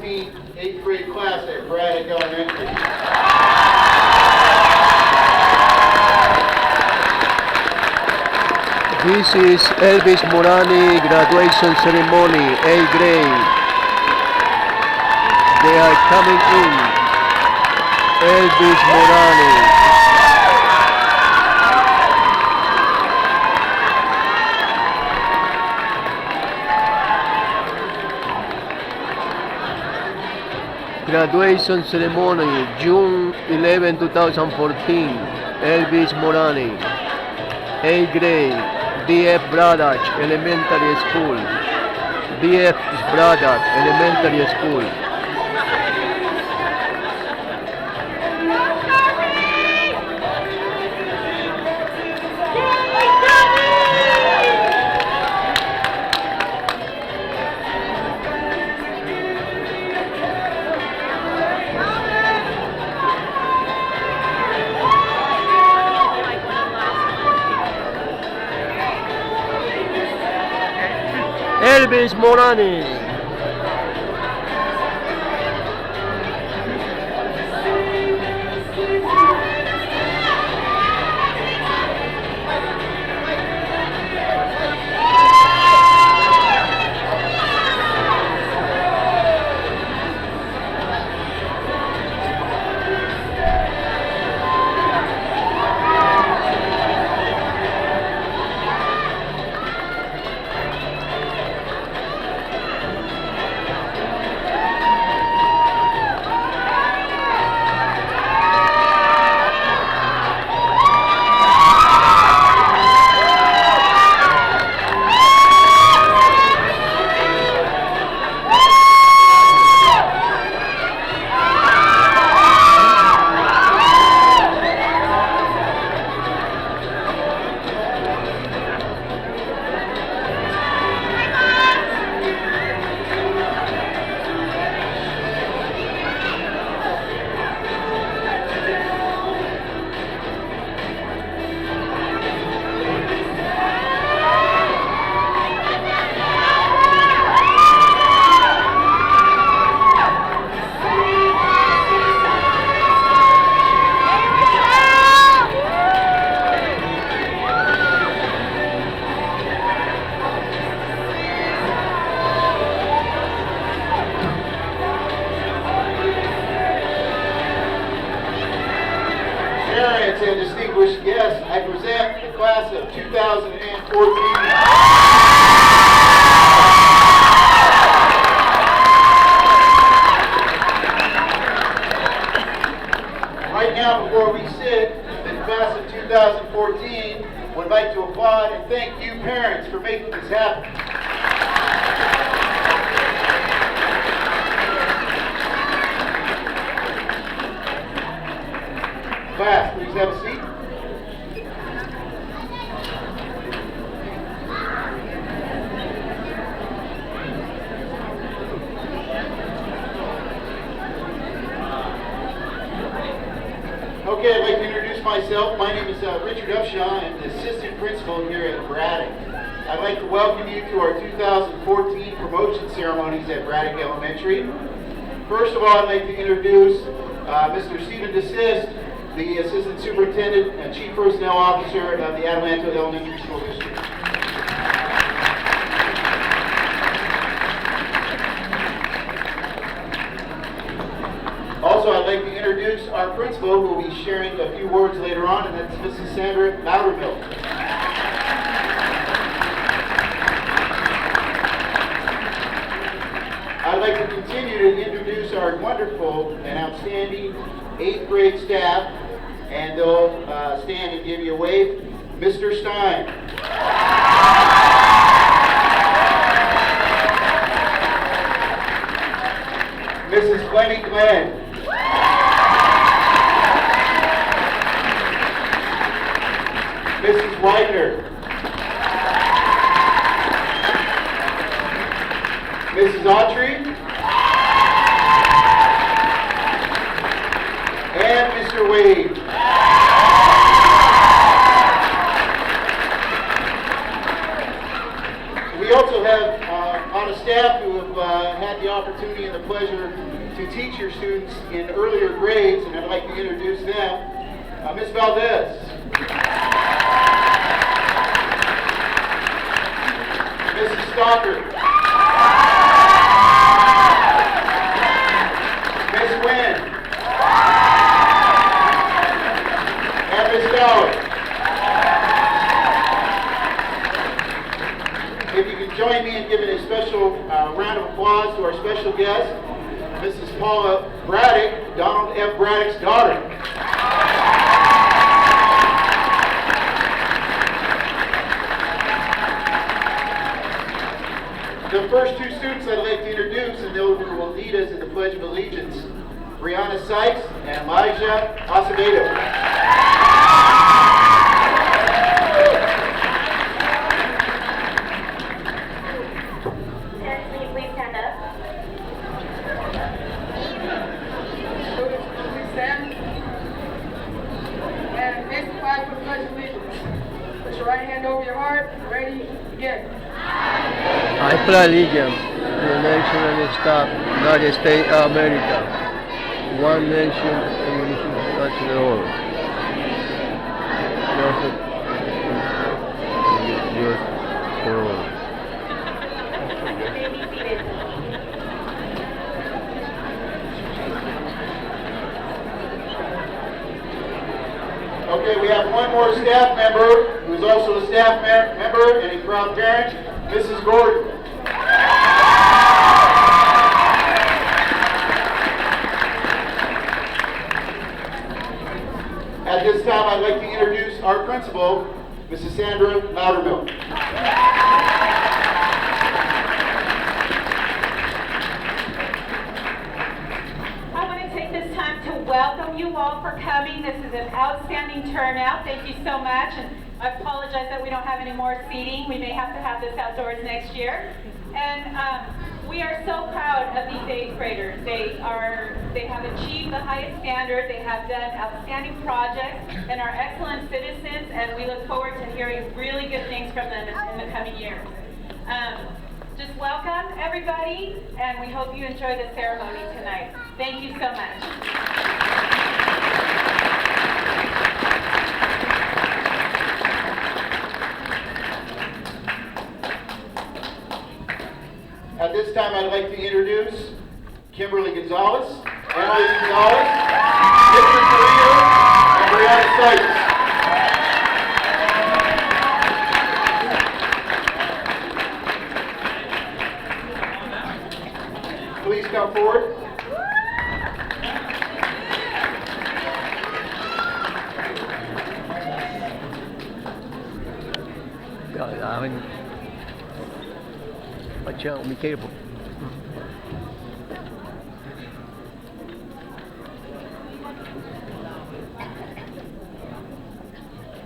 2014 8th grade class at Bradach Elementary. This is Elvis Morani graduation ceremony, 8th grade. They are coming in. Elvis Morani. Graduation ceremony, June 11, 2014. Elvis Morani, 8th grade, D.F. Bradach Elementary School. D.F. Bradach Elementary School. Elvis Morani. Parents and distinguished guests, I present the class of 2014. Right now, before we sit, the class of 2014 would like to applaud and thank you parents for making this happen. Class, please have a seat. Okay, I'd like to introduce myself. My name is Richard Upshaw. I'm the assistant principal here at Bradach. I'd like to welcome you to our 2014 promotion ceremonies at Bradach Elementary. First of all, I'd like to introduce Mr. Stephen DeSist, the Assistant Superintendent and Chief Personnel Officer of the Adelanto Elementary School District. Also, I'd like to introduce our principal, who will be sharing a few words later on, and that's Mrs. Sandra Loudermilk. I'd like to continue to introduce our wonderful and outstanding 8th grade staff, and they'll stand and give you a wave. Mr. Stein. Mrs. Glennie Glenn. Mrs. Widener. Mrs. Autry. And Mr. Wade. We also have on a staff who have had the opportunity in given the pleasure to teach your students in earlier grades, and I'd like to introduce them. Ms. Valdez. Mrs. Stalker. Miss Wynn. And Miss Dollar. If you can join me in giving a special round of applause to our special guest, Mrs. Paula Bradach, Donald F. Bradach's daughter. The first two students I'd like to introduce, and they will lead us in the Pledge of Allegiance, Brianna Sykes and Elijah Acevedo. Right hand over your heart, ready, begin. I pledge allegiance to the nation and staff, United States of America, one nation and under the all. Yours for all. Okay, we have one more staff member who is also a staff member and a proud parent, Mrs. Gordon. At this time, I'd like to introduce our principal, Mrs. Sandra Loudermilk. Welcome you all for coming. This is an outstanding turnout. Thank you so much. And I apologize that we don't have any more seating. We may have to have this outdoors next year. And we are so proud of these 8th graders. They have achieved the highest standard. They have done outstanding projects and are excellent citizens. And we look forward to hearing really good things from them in the coming years. Just welcome everybody, and we hope you enjoy the ceremony tonight. Thank you so much. At this time, I'd like to introduce Kimberly Gonzalez, Emily Gonzalez, Victor Carrillo, and Brianna Sykes. Please come forward. Watch out, be careful.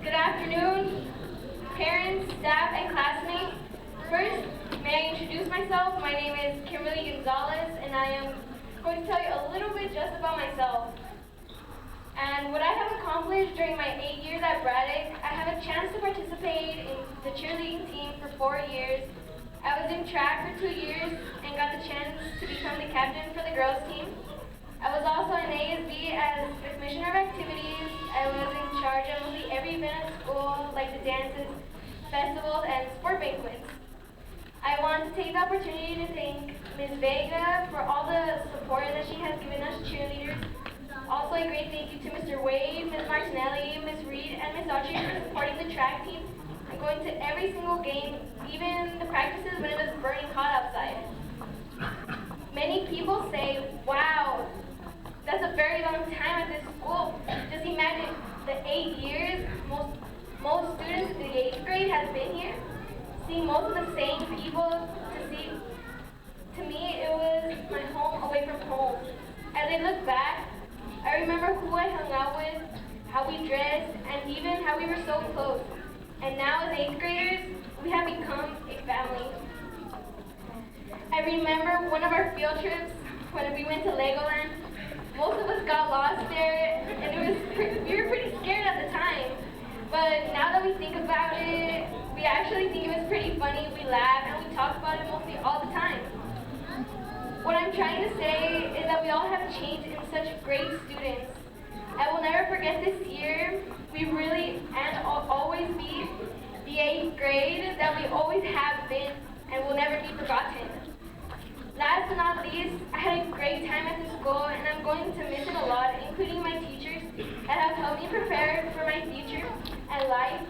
Good afternoon, parents, staff, and classmates. First, may I introduce myself? My name is Kimberly Gonzalez, and I am going to tell you a little bit just about myself. And what I have accomplished during my 8 years at Bradach, I have a chance to participate in the cheerleading team for 4 years. I was in track for 2 years and got the chance to become the captain for the girls team. I was also in ASB as the commissioner of activities. I was in charge of mostly every event at school, like the dances, festivals, and sport banquets. I want to take the opportunity to thank Ms. Vega for all the support that she has given us cheerleaders. Also, a great thank you to Mr. Wade, Ms. Martinelli, Ms. Reed, and Ms. Autry for supporting the track team and going to every single game, even the practices when it was burning hot outside. Many people say, wow, that's a very long time at this school. Just imagine the 8 years most students in the 8th grade has been here. Seeing most of the same people to me, it was my home away from home. As I look back, I remember who I hung out with, how we dressed, and even how we were so close. And now as 8th graders, we have become a family. I remember one of our field trips when we went to Legoland. Most of us got lost there, and we were pretty scared at the time. But now that we think about it, we actually think it was pretty funny. We laugh and we talk about it mostly all the time. What I'm trying to say is that we all have changed into such great students. I will never forget this year. We really and always be the 8th grade that we always have been and will never be forgotten. Last but not least, I had a great time at the school and I'm going to miss it a lot, including my teachers that have helped me prepare for my future and life.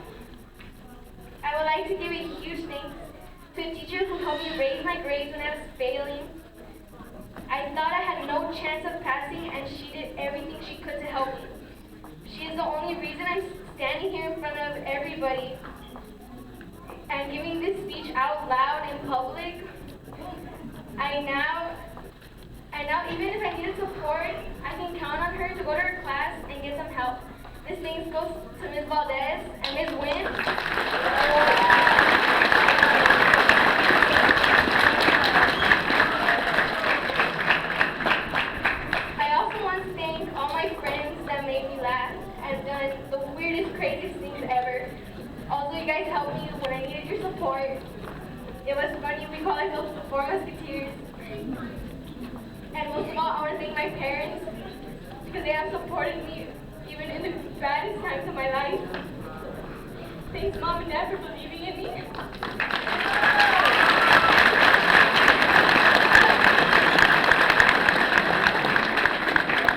I would like to give a huge thanks to a teacher who helped me raise my grades when I was failing. I thought I had no chance of passing and she did everything she could to help me. She is the only reason I'm standing here in front of everybody and giving this speech out loud in public. I now, even if I needed support, I can count on her to go to her class and get some help. This thanks goes to Ms. Valdez and Ms. Wynn. I also want to thank all my friends that made me laugh and done the weirdest, craziest things ever. Also, you guys helped me when I needed your support. It was funny, we call ourselves the Four Musketeers. And most of all, I want to thank my parents because they have supported me even in the baddest times of my life. Thanks, Mom and Dad, for believing in me.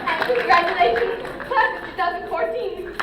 And congratulations, class of 2014.